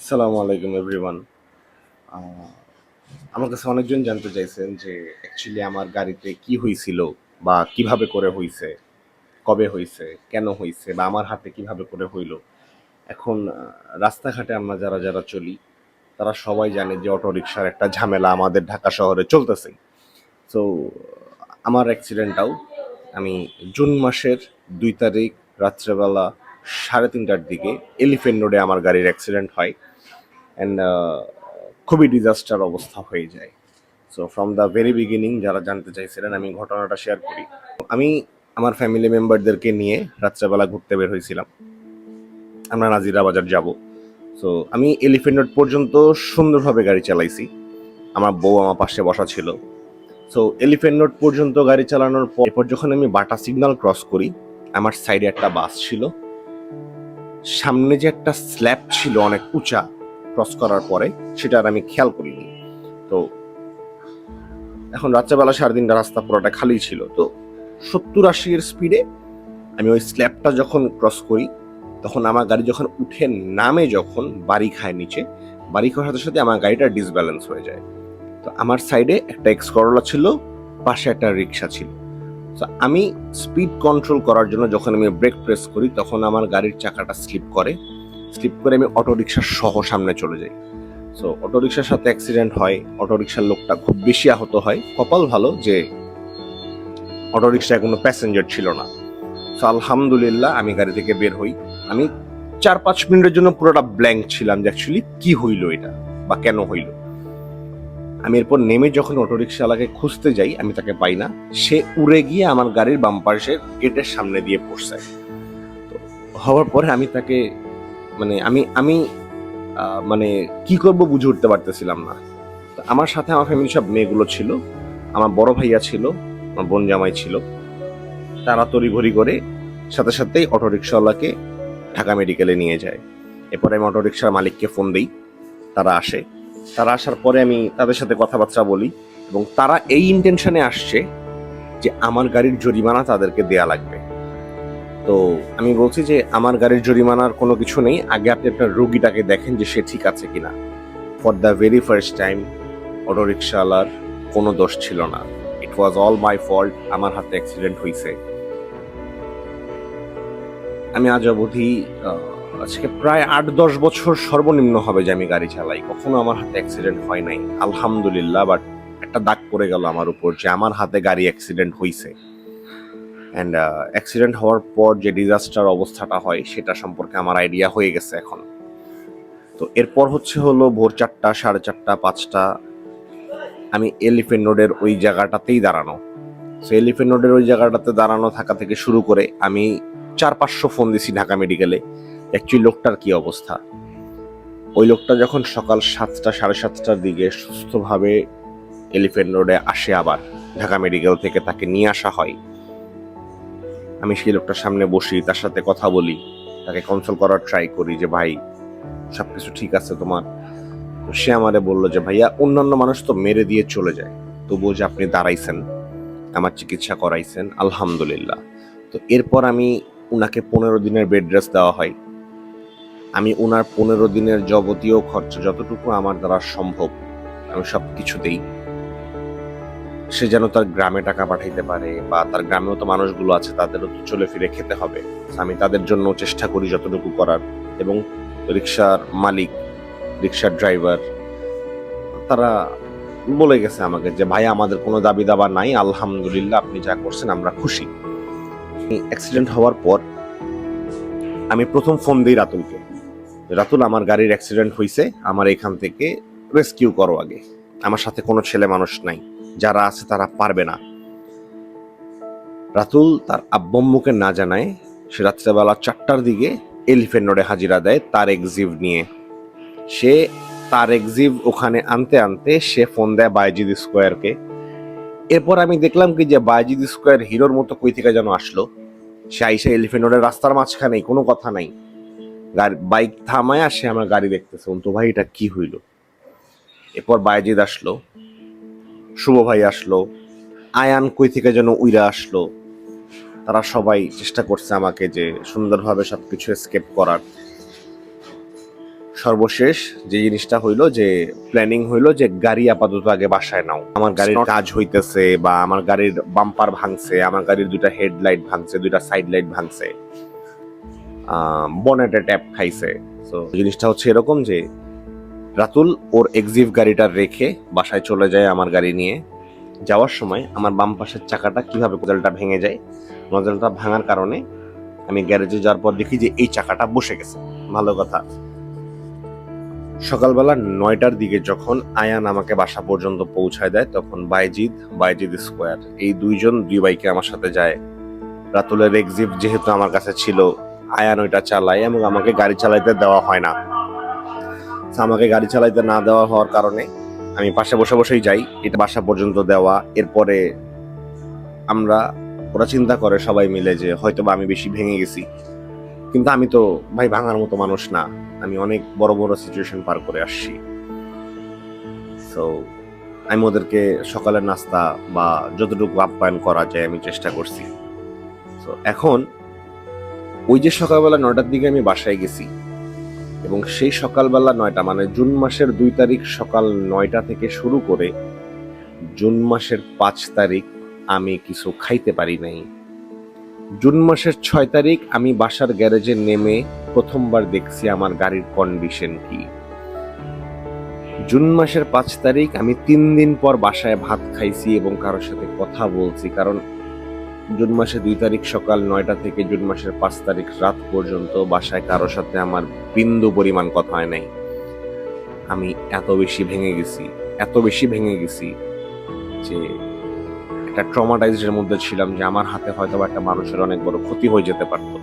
আসসালামু আলাইকুম এভরিওয়ান। আমার কাছে অনেকজন জানতে চাইছেন যে অ্যাকচুয়ালি আমার গাড়িতে কি হইছিল বা কিভাবে করে হইছে, কবে হইছে, কেন হইছে বা আমার হাতে কিভাবে করে হইল। এখন রাস্তাঘাটে আমরা যারা চলি তারা সবাই জানে যে অটোরিকশার একটা ঝামেলা আমাদের ঢাকা শহরে চলতেছে। সো আমার অ্যাক্সিডেন্টটাও আমি জুন মাসের ২ তারিখ রাত্রেবেলা ৩:৩০টার দিকে এলিফ্যান্ট রোডে আমার গাড়ির অ্যাক্সিডেন্ট হয়। অ্যান্ড খুবই ডিজাস্টার অবস্থা হয়ে যায়। So from the very beginning যারা জানতে চাইছিলেন আমি ঘটনাটা শেয়ার করি। আমি আমার ফ্যামিলি মেম্বারদেরকে নিয়ে রাত্রেবেলা ঘুরতে বের হয়েছিলাম, আমরা নাজিরা বাজার যাব। সো আমি এলিফ্যান্ট রোড পর্যন্ত সুন্দরভাবে গাড়ি চালাইছি, আমার বউ আমার পাশে বসা ছিল। সো এলিফ্যান্ট রোড পর্যন্ত গাড়ি চালানোর পর যখন আমি বাটা সিগন্যাল ক্রস করি, আমার সাইডে একটা বাস ছিল, সামনে যে একটা স্ল্যাব ছিল অনেক উঁচা, ক্রস করার পরে সেটা আর আমি খেয়াল করিনি। তো এখন রাত্রেবেলা 3:30 রাস্তা পুরোটা খালি ছিল। তো 70-80 এর স্পিডে আমি ওই স্ল্যাবটা যখন ক্রস করি, তখন আমার গাড়ি যখন উঠে নামে, যখন বাড়ি খায় নিচে, বাড়ি খাওয়ার সাথে সাথে আমার গাড়িটা ডিসব্যালেন্স হয়ে যায়। তো আমার সাইডে একটা এক্স করোলা ছিল, পাশে একটা রিক্সা ছিল। তো আমি স্পিড কন্ট্রোল করার জন্য যখন আমি ব্রেক প্রেস করি, তখন আমার গাড়ির চাকাটা স্লিপ করে আমি অটোরিকশার সহ সামনে চলে যাই। সো অটোরিকশার সাথে অ্যাক্সিডেন্ট হয়, অটোরিকশার লোকটা খুব বেশি আহত হয়। কপাল ভালো যে অটোরিকশায় কোনো প্যাসেঞ্জার ছিল না। সো আলহামদুলিল্লাহ আমি গাড়ি থেকে বের হই। আমি 4-5 মিনিটের জন্য পুরোটা ব্ল্যাঙ্ক ছিলাম যে অ্যাকচুয়ালি কি হইল এটা বা কেন হইল। আমি এরপর নেমে যখন অটোরিকশাওয়ালাকে খুঁজতে যাই, আমি তাকে পাই না। সে উড়ে গিয়ে আমার গাড়ির বাম্পারের গেটের সামনে দিয়ে পড়ছে। তো হওয়ার পরে আমি তাকে মানে আমি আমি মানে কি করব বুঝে উঠতে পারতেছিলাম না। তো আমার সাথে আমার ফ্যামিলি সব মেয়েগুলো ছিল, আমার বড় ভাইয়া ছিল, আমার বোন জামাই ছিল। তারা তড়িঘড়ি করে সাথে সাথেই অটোরিকশাওয়ালাকে ঢাকা মেডিকেলে নিয়ে যায়। এরপরে আমি অটোরিকশার মালিককে ফোন দিই, তারা আসে। তারা আসার পরে আমি তাদের সাথে কথাবার্তা বলি এবং তারা এই ইন্টেনশনে আসছে যে আমার গাড়ির জরিমানা তাদেরকে দেয়া লাগবে। তো আমি বলছি যে আমার গাড়ির জরিমানার কোনো কিছু নেই, আগে আপনি আপনার রোগীটাকে দেখেন যে সে ঠিক আছে কিনা। For the very first time অটোরিকশাওয়ালার কোনো দোষ ছিল না, ইট ওয়াজ অল মাই ফল্ট। আমার হাতে অ্যাক্সিডেন্ট হয়েছে। আমি আজ অবধি আজকে প্রায় 8-10 বছর সর্বনিম্ন হবে যে আমি গাড়ি চালাই, কখনো আমার হাতে অ্যাক্সিডেন্ট হয় নাই আলহামদুলিল্লাহ। বাট একটা দাগ পড়ে গেল আমার উপর যে আমার হাতে গাড়ি অ্যাক্সিডেন্ট হয়েছে। অ্যান্ড অ্যাক্সিডেন্ট হওয়ার পর যে ডিজাস্টার অবস্থাটা হয় সেটা সম্পর্কে আমার আইডিয়া হয়ে গেছে এখন। তো এরপর হলো ভোর 4টা, 4:30, 5টা, আমি এলিফ্যান্ট রোডের ওই জায়গাটাতেই দাঁড়ানো। সো এলিফ্যান্ট রোডের ওই জায়গাটাতে দাঁড়ানো থাকা থেকে শুরু করে আমি 400-500 ফোন দিছি ঢাকা মেডিকেলে। অ্যাকচুয়ালি লোকটার কি অবস্থা। ওই লোকটা যখন সকাল 7টা, 7:30টার দিকে সুস্থভাবে এলিফ্যান্ট রোডে আসে, আবার ঢাকা মেডিকেল থেকে তাকে নিয়ে আসা হয়, আমি সেই লোকটার সামনে বসি, তার সাথে কথা বলি, তাকে কনসোল করার ট্রাই করি যে ভাই সবকিছু ঠিক আছে তোমার। তো সে আমারে বললো যে ভাইয়া অন্যান্য মানুষ তো মেরে দিয়ে চলে যায়, তবুও যে আপনি দাঁড়াইছেন, আমার চিকিৎসা করাইছেন, আলহামদুলিল্লাহ। তো এরপর আমি উনাকে 15 দিনের বেড রেস্ট দেওয়া হয়। আমি উনার 15 দিনের যাবতীয় খরচ যতটুকু আমার দ্বারা সম্ভব আমি সব কিছু দেই, সে যেন তার গ্রামে টাকা পাঠাইতে পারে, বা তার গ্রামেও তো মানুষগুলো আছে, তাদেরও তো চলে ফিরে খেতে হবে। আমি তাদের জন্য চেষ্টা করি যতটুকু করার। এবং রিক্সার মালিক, রিক্সার ড্রাইভার, তারা বলে গেছে আমাকে যে ভাই আমাদের কোনো দাবি দাবা নাই, আলহামদুলিল্লাহ আপনি যা করছেন আমরা খুশি। অ্যাক্সিডেন্ট হওয়ার পর আমি প্রথম ফোন দিই রাতুলকে, রাতুল আমার গাড়ির অ্যাক্সিডেন্ট হয়েছে, আমার এখান থেকে রেস্কিউ করো আগে, আমার সাথে কোনো ছেলে মানুষ নাই, যারা আছে তারা পারবে না। রাতুল তার আব্বম্মুকে না জানায় সে রাত্রেবেলা 4টার দিকে এলিফ্যান্ট রোডে হাজিরা দেয় তার এক্সিভ নিয়ে। সে তার এক্সিভ ওখানে আনতে আনতে সে ফোন দেয় বায়েজিদ স্কোয়ারকে। এরপর আমি দেখলাম কি যে বায়েজিদ স্কোয়ার হিরোর মতো কই থেকে যেন আসলো, সে আইসা এলিফ্যান্ট রোডের রাস্তার মাঝখানেই, কোনো কথা নাই, বাইক থামায় সে আমার গাড়ি দেখতেছে। তো ভাই এটা কি হইল। এরপর বায়েজিদ আসলো, শুভ ভাই আসলো, আয়ান কই থেকে যেন উইরা আসলো। তারা সবাই চেষ্টা করছে আমাকে যে সুন্দরভাবে সবকিছু এসকেপ করার। সর্বশেষ যে জিনিসটা হইলো যে প্ল্যানিং হইলো যে গাড়ি আপাতত আগে বাসায় নাও। আমার গাড়ির কাজ হইতেছে বা আমার গাড়ির বাম্পার ভাঙছে, আমার গাড়ির দুইটা হেডলাইট ভাঙছে, দুইটা সাইড লাইট ভাঙছে, বনেটে ট্যাপ খাইছে। তো জিনিসটা হচ্ছে এরকম যে রাতুল ওর এক্সিভ গাড়িটা রেখে বাসায় চলে যায় আমার গাড়ি নিয়ে। যাওয়ার সময় আমার বাম পাশের চাকাটা কিভাবে নজলটা ভেঙে যায়, নজলটা ভাঙার কারণে আমি গ্যারেজে যাওয়ার পর দেখি যে এই চাকাটা বসে গেছে। ভালো কথা, সকালবেলা 9টার দিকে যখন আয়ান আমাকে বাসা পর্যন্ত পৌঁছায় দেয়, তখন বাইজিদ স্কোয়ার এই দুইজন দুই বাইকে আমার সাথে যায়। রাতুলের এক্সিভ যেহেতু আমার কাছে ছিল, আয়ান ওইটা চালায় এবং আমাকে গাড়ি চালাইতে দেওয়া হয় না। আমাকে গাড়ি চালাইতে না দেওয়া হওয়ার কারণে আমি পাশে বসে বসেই যাই, এটা বাসা পর্যন্ত দেওয়া। এরপরে ওরা চিন্তা করে সবাই মিলে যে হয়তো বা আমি বেশি ভেঙে গেছি, কিন্তু আমি তো ভাই ভাঙার মতো মানুষ না, আমি অনেক বড় বড় সিচুয়েশন পার করে আসছি। সো আমি ওদেরকে সকালের নাস্তা বা যতটুকু আপ্যায়ন করা যায় আমি চেষ্টা করছি। তো এখন ওই যে সকালবেলা 9টার দিকে আমি বাসায় গেছি এবং সেই সকালবেলা 9টা মানে জুন মাসের 2 তারিখ সকাল 9টা থেকে শুরু করে জুন মাসের 5 তারিখ আমি কিছু খাইতে পারি নাই। জুন মাসের 6 তারিখ আমি বাসার গ্যারেজে নেমে প্রথমবার দেখছি আমার গাড়ির কন্ডিশন কি। জুন মাসের 5 তারিখ আমি 3 দিন পর বাসায় ভাত খাইছি এবং কারোর সাথে কথা বলছি, কারণ জুন মাসের 2 তারিখ সকাল 9টা থেকে জুন মাসের 5 তারিখ রাত পর্যন্ত বাসায় কারোর সাথে আমার বিন্দু পরিমাণ কথা হয় নাই। আমি এত বেশি ভেঙে গেছি যে একটা ট্রমাটাইজডের মধ্যে ছিলাম যে আমার হাতে হয়তো একটা মানুষের অনেক বড় ক্ষতি হয়ে যেতে পারতো।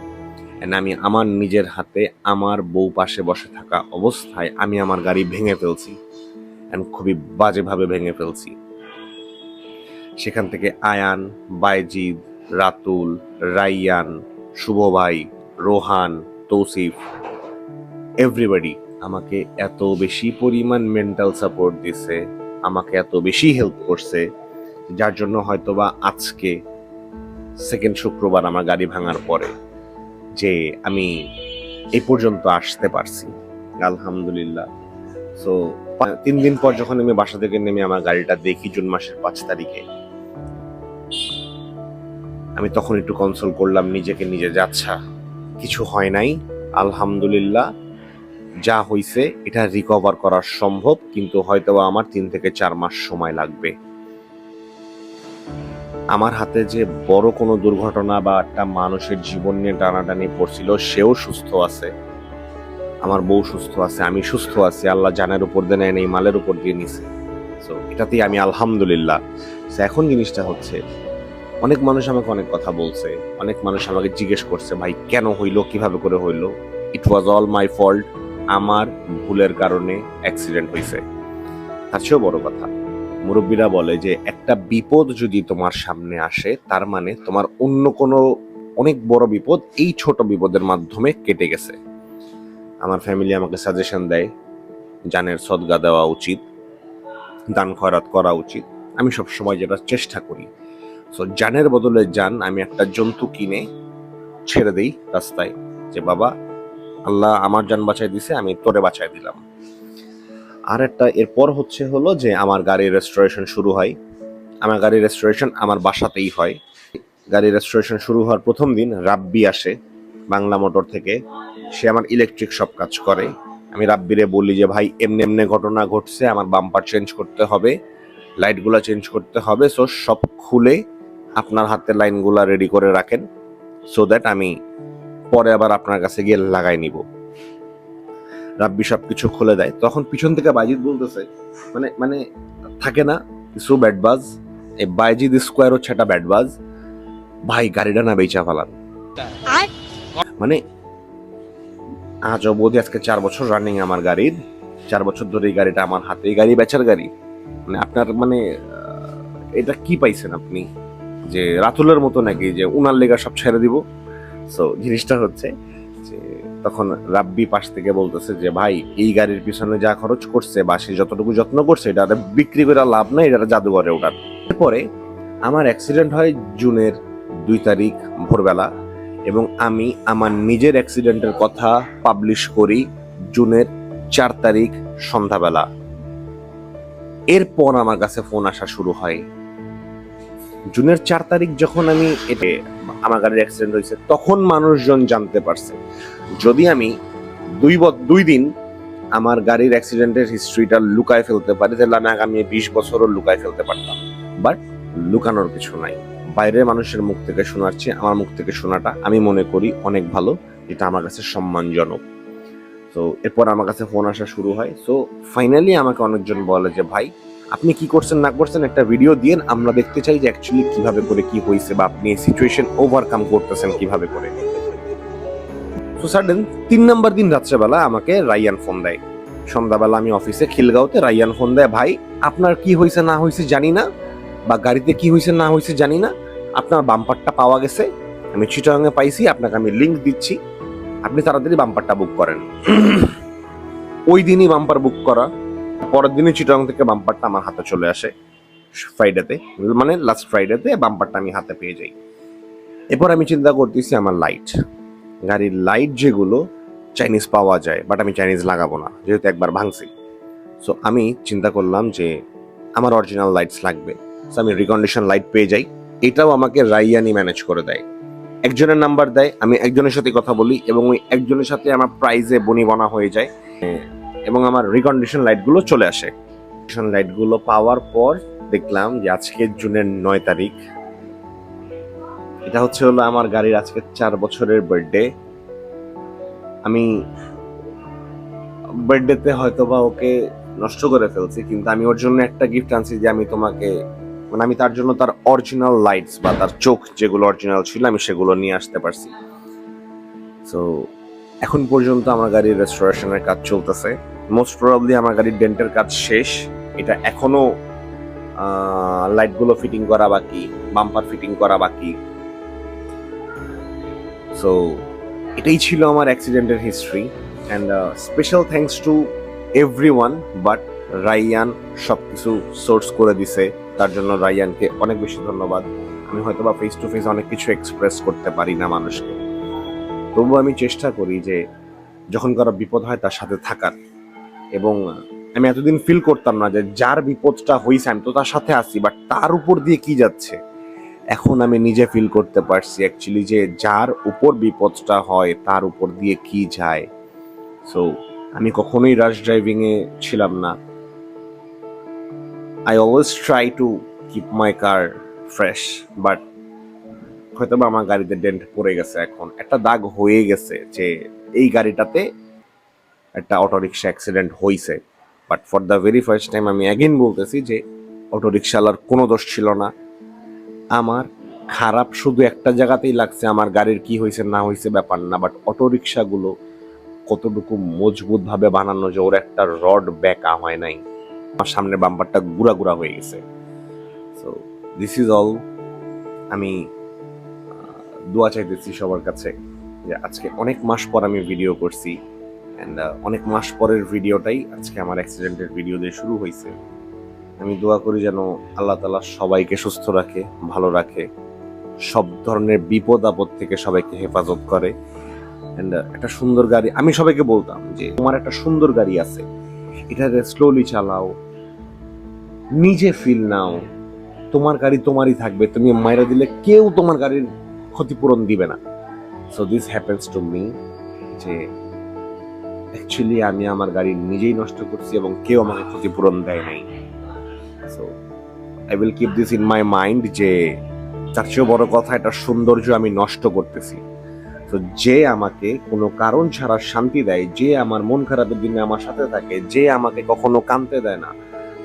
আমি আমার নিজের হাতে আমার বউ পাশে বসে থাকা অবস্থায় আমি আমার গাড়ি ভেঙে ফেলছি, খুবই বাজেভাবে ভেঙে ফেলছি। সেখান থেকে আয়ান, বাইজিদ, রাতুল, রাইয়ান, শুভ ভাই, রোহান, তৌসিফ, এভরিবডি আমাকে এত বেশি পরিমাণ মেন্টাল সাপোর্ট দিছে, আমাকে এত বেশি হেল্প করছে, যার জন্য হয়তোবা আজকে সেকেন্ড শুক্রবার আমার গাড়ি ভাঙার পরে যে আমি এই পর্যন্ত আসতে পারছি, আলহামদুলিল্লাহ। সো 3 দিন পর যখন আমি বাসা থেকে নেমে আমার গাড়িটা দেখি জুন মাসের 5 তারিখে, আমি তখন একটু কনসোল করলাম নিজেকে নিজে, যাচ্ছা কিছু হয় নাই, আলহামদুলিল্লাহ। যা হইছে এটা রিকভার করা সম্ভব, কিন্তু হয়তো আমার 3 থেকে 4 মাস সময় লাগবে। আমার হাতে যে বড় কোনো দুর্ঘটনা বা একটা মানুষের জীবন নিয়ে টানাটানি পড়ছিল, সেও সুস্থ আছে, আমার বউ সুস্থ আছে, আমি সুস্থ আছি, আল্লাহ জানের উপর দিয়ে নেয় নেই, মালের উপর দিয়ে নিছে। সো এটাতেই আমি আলহামদুলিল্লাহ। এখন জিনিসটা হচ্ছে অনেক মানুষ আমাকে অনেক কথা বলছে, অনেক মানুষ আমাকে জিজ্ঞেস করছে ভাই কেন হইলো, কিভাবে করে হইলো। ইট ওয়াজ অল মাই ফল্ট, আমার ভুলের কারণে অ্যাক্সিডেন্ট হয়েছে। তার চেয়েও বড় কথা, মুরব্বীরা বলে যে একটা বিপদ যদি তোমার সামনে আসে তার মানে তোমার অন্য কোনো অনেক বড় বিপদ এই ছোট বিপদের মাধ্যমে কেটে গেছে। আমার ফ্যামিলি আমাকে সাজেশন দেয় জানের সদকা দেওয়া উচিত, দান খয়রাত করা উচিত। আমি সবসময় যেটা চেষ্টা করি, সো জানের বদলে জান আমি একটা জন্তু কিনে ছেড়ে দেই রাস্তায়, যে বাবা আল্লাহ আমার জান বাঁচাই দিছে, আমি তোরে বাঁচাই দিলাম। আর একটা এরপর হলো যে আমার গাড়ির রেস্টোরেশন শুরু হয়। আমার গাড়ির রেস্টোরেশন আমার বাসাতেই হয়। গাড়ির রেস্টোরেশন শুরু হওয়ার প্রথম দিন রাব্বি আসে বাংলা মোটর থেকে, সে আমার ইলেকট্রিক সব কাজ করে। আমি রাব্বিরে বলি যে ভাই এমনি এমনি ঘটনা ঘটছে, আমার বাম্পার চেঞ্জ করতে হবে, লাইটগুলা চেঞ্জ করতে হবে, সো সব খুলে আপনার হাতে লাইনগুলা রেডি করে রাখেন, সো দ্যাট আমি পরে আবার আপনার কাছে গিয়ে লাগাই নিব। রাব্বি সবকিছু খুলে দেয়। তখন পিছন থেকে বাইজিদ বলতেছে, মানে মানে থাকে না কিছু ব্যাডবাজ, এই বাইজিদ স্কোয়ার হচ্ছে একটা ব্যাডবাজ, ভাই গাড়িটা না বেচা ফেলান। মানে আজ অবধি আজকে 4 বছর রানিং আমার গাড়ির, 4 বছর ধরে এই গাড়িটা আমার হাতে, এই গাড়ি বেচার গাড়ি। মানে আপনার মানে এটা কি পাইছেন আপনি, যে রাতুলের মতো নাকি যে উনার লেগা সব ছেড়ে দিব। সো জিনিসটা হচ্ছে যে তখন রাব্বি পাশ থেকে বলতেছে যে ভাই এই গাড়ির পিছনে যা খরচ করছে বা সে যতটুকু যত্ন করছে এটা বিক্রি করে লাভ নাই, এটা জাদুঘরে ওঠার। এরপরে আমার অ্যাক্সিডেন্ট হয় জুনের 2 তারিখ ভোরবেলা, এবং আমি আমার নিজের অ্যাক্সিডেন্টের কথা পাবলিশ করি জুনের 4 তারিখ সন্ধ্যাবেলা। এরপর আমার কাছে ফোন আসা শুরু হয়। জুনের 4 তারিখ যখন আমি আমার গাড়ির অ্যাক্সিডেন্ট হয়েছে, তখন মানুষজন জানতে পারছে। যদি আমি 2 দিন আমার গাড়ির অ্যাক্সিডেন্টের হিস্ট্রিটা লুকায় ফেলতে পারি, তাহলে আমি আগামী 20 বছরও লুকায় ফেলতে পারতাম। বাট লুকানোর কিছু নাই। বাইরের মানুষের মুখ থেকে শোনার চেয়ে আমার মুখ থেকে শোনাটা আমি মনে করি অনেক ভালো, যেটা আমার কাছে সম্মানজনক। তো এরপর আমার কাছে ফোন আসা শুরু হয়। সো ফাইনালি আমাকে অনেকজন বলে যে ভাই, আপনি কি করছেন না করছেন একটা ভিডিও দিয়েন, আমরা দেখতে চাই যে অ্যাকচুয়ালি কিভাবে করে কি হয়েছে, বা আপনি এই সিচুয়েশন ওভারকাম করতেছেন কিভাবে করে। সো সাডেন 3 নাম্বার দিন রাত্রেবেলা আমাকে রাইয়ান ফোন দেয়। সন্ধ্যাবেলা আমি অফিসে খিলগাঁওতে, রাইয়ান ফোন দেয়, ভাই আপনার কি হয়েছে না হয়েছে জানি না, বা গাড়িতে কি হয়েছে না হয়েছে জানি না, আপনার বাম্পারটা পাওয়া গেছে, আমি চিটাগাঙে পাইছি, আপনাকে আমি লিংক দিচ্ছি, আপনি তাড়াতাড়ি বাম্পারটা বুক করেন। ওই দিনই বাম্পার বুক করা, পরের দিনই চিটাগাং থেকে বাম্পারটা আমার হাতে চলে আসে। ফ্রাইডেতে, মানে লাস্ট ফ্রাইডেতে বাম্পারটা আমি হাতে পেয়ে যাই। এরপর আমি চিন্তা করতেছি আমার লাইট, গাড়ির লাইট যেগুলো চাইনিজ পাওয়া যায়, বাট আমি চাইনিজ লাগাবো না যেহেতু একবার ভাঙছি। সো আমি চিন্তা করলাম যে আমার অরিজিনাল লাইটস লাগবে। সো আমি রিকন্ডিশন লাইট পেয়ে যাই। এটাও আমাকে রাইয়ানি ম্যানেজ করে দেয়। একজনের নাম্বার দেয়, আমি একজনের সাথে কথা বলি, এবং ওই একজনের সাথে আমার প্রাইজে বনিবনা হয়ে যায়, এবং আমার রিকন্ডিশন লাইটগুলো চলে আসে। লাইটগুলো পাওয়ার পর দেখলাম যে আজকে জুনের 9 তারিখ, এটা হলো আমার গাড়ির আজকে 4 বছরের বার্থডে। আমি বার্থডেতে হয়তো বা ওকে নষ্ট করে ফেলছি, কিন্তু আমি ওর জন্য একটা গিফট আনছি যে আমি তোমাকে, মানে আমি তার জন্য তার অরিজিনাল লাইটস বা তার চোখ যেগুলো অরিজিনাল ছিল আমি সেগুলো নিয়ে আসতে পারছি। সো এখন পর্যন্ত আমার গাড়ির রেস্টোরেশনের কাজ চলতেছে। মোস্ট প্রবাবলি আমার গাড়ির ডেন্টের কাজ শেষ। এটা এখনো লাইটগুলো ফিটিং করা বাকি, বাম্পার ফিটিং করা বাকি। সো এটাই ছিল আমার অ্যাক্সিডেন্টের history. And special thanks to everyone, but Rayyan সবকিছু সোর্স করে দিছে, তার জন্য রাইয়ানকে অনেক বেশি ধন্যবাদ। আমি হয়তো বা ফেস টু ফেস অনেক কিছু এক্সপ্রেস করতে পারি না মানুষকে, তবুও আমি চেষ্টা করি যে যখন কারো বিপদ হয় তার সাথে থাকার। এবং আমি এতদিন ফিল করতাম না যে যার বিপদটা হয়েছে আমি তো তার সাথে আছি, বাট তার উপর দিয়ে কি যাচ্ছে এখন আমি নিজে ফিল করতে পারছি অ্যাকচুয়ালি, যে যার উপর বিপদটা হয় তার উপর দিয়ে কি যায়। সো আমি কখনোই রাশ ড্রাইভিং এ ছিলাম না। I always try to keep my car fresh, but হয়তো বা আমার গাড়িতে ডেন্ট পড়ে গেছে, এখন একটা দাগ হয়ে গেছে যে এই গাড়িটাতে একটা অটোরিক্সা অ্যাক্সিডেন্ট হয়েছে। But for the very first time আমি অ্যাগেন বলতেছি যে অটোরিক্সাওয়ালার কোনো দোষ ছিল না। আমার খারাপ শুধু একটা জায়গাতেই লাগছে, আমার গাড়ির কি হয়েছে না হয়েছে ব্যাপার না, বাট অটোরিক্সাগুলো কতটুকু মজবুত ভাবে বানানো যে ওর একটা রড বেঁকা হয় নাই, আমার সামনে বাম্পারটা গুড়া গুড়া হয়ে গেছে। So this is all. আমি দোয়া চাইতেছি সবার কাছে যে আজকে অনেক মাস পর আমি ভিডিও করছি, অ্যান্ড অনেক মাস পরের ভিডিওটাই আজকে আমার অ্যাক্সিডেন্টের ভিডিও দিয়ে শুরু হয়েছে। আমি দোয়া করি যেন আল্লাহ তাআলা সবাইকে সুস্থ রাখে, ভালো রাখে, সব ধরনের বিপদ আপদ থেকে সবাইকে হেফাজত করে। এন্ড একটা সুন্দর গাড়ি, আমি সবাইকে বলতাম যে তোমার একটা সুন্দর গাড়ি আছে, এটা স্লোলি চালাও, নিজে ফিল নাও, তোমার গাড়ি তোমারই থাকবে, তুমি মাইরা দিলে কেউ তোমার গাড়ির ক্ষতিপূরণ দিবে না। So this happens to me, যে অ্যাকচুয়ালি আমি আমার গাড়ি নিজেই নষ্ট করছি এবং কেউ আমাকে ক্ষতিপূরণ দেয় নাই। So I will keep this in my mind, যে তার চেয়েও বড় কথা এটা সৌন্দর্য আমি নষ্ট করতেছি। তো যে আমাকে কোনো কারণ ছাড়া শান্তি দেয়, যে আমার মন খারাপের দিনে আমার সাথে থাকে, যে আমাকে কখনো কাঁদতে দেয় না,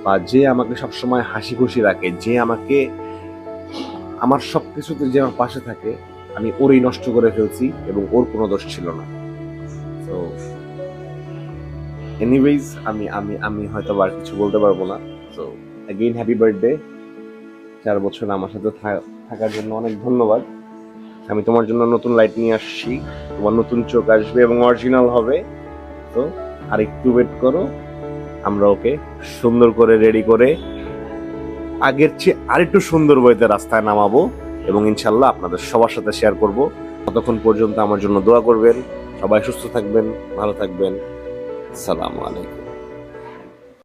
বা যে আমাকে সবসময় হাসি খুশি রাখে, যে আমাকে আমার সবকিছুতে যে আমার পাশে থাকে, আমি ওরই নষ্ট করে ফেলছি এবং ওর কোনো দোষ ছিল না। তো এনিওয়েজ আমি আমি আমি হয়তো আর কিছু বলতে পারবো না। তো অ্যাগেইন হ্যাপি বার্থডে, 4 বছর আমার সাথে থাকার জন্য অনেক ধন্যবাদ। আমি তোমার জন্য নতুন লাইট নিয়ে আসছি, তোমার নতুন চোখ আসবে এবং অরিজিনাল হবে। তো আর একটু ওয়েট করো, আমরা ওকে সুন্দর করে রেডি করে আগের চেয়ে আরেকটু সুন্দর ওয়েতে রাস্তায় নামাবো, এবং ইনশাল্লাহ আপনাদের সবার সাথে শেয়ার করব। ততক্ষণ পর্যন্ত আমার জন্য দোয়া করবেন, সবাই সুস্থ থাকবেন, ভালো থাকবেন। আসসালামু আলাইকুম।